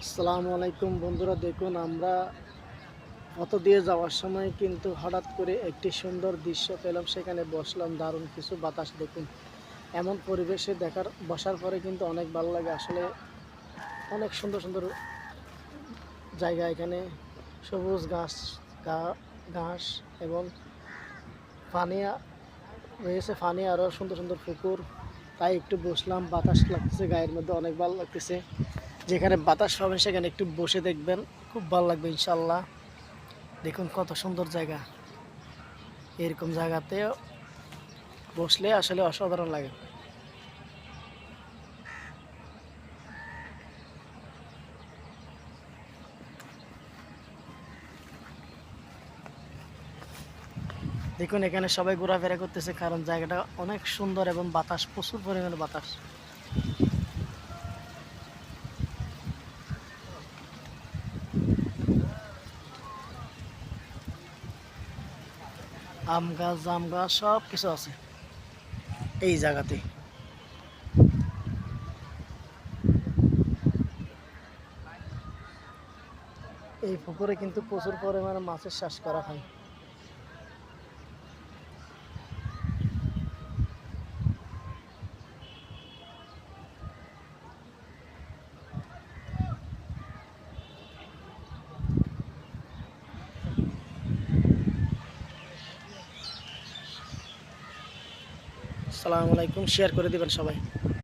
আসসালামু আলাইকুম বন্ধুরা, দেখুন আমরা অটো দিয়ে যাওয়ার সময় কিন্তু হঠাৎ করে একটি সুন্দর দৃশ্য পেলাম। সেখানে বসলাম, দারুণ কিছু বাতাস। দেখুন এমন পরিবেশে বসার পরে কিন্তু অনেক ভালো লাগে। আসলে অনেক সুন্দর সুন্দর জায়গা এখানে, সবুজ ঘাস এবং পানি রয়েছে, পানি আরও সুন্দর সুন্দর পুকুর। তাই একটু বসলাম, বাতাস লাগতেছে, গায়ের মধ্যে অনেক ভালো লাগতেছে। যেখানে বাতাস পাবেন সেখানে একটু বসে দেখবেন, খুব ভালো লাগবে ইনশাল্লাহ। দেখুন কত সুন্দর জায়গা, এরকম জায়গাতে বসলে আসলে অসাধারণ লাগে। দেখুন এখানে সবাই ঘোরাফেরা করতেছে, কারণ জায়গাটা অনেক সুন্দর এবং বাতাস, প্রচুর পরিমাণে বাতাস। আম গাছ, জাম গাছ সব কিছু আছে এই জায়গাতে। এই পুকুরে কিন্তু প্রচুর পরিমাণে মাছের চাষ করা হয়। আসসালামু আলাইকুম, শেয়ার করে দিবেন সবাই।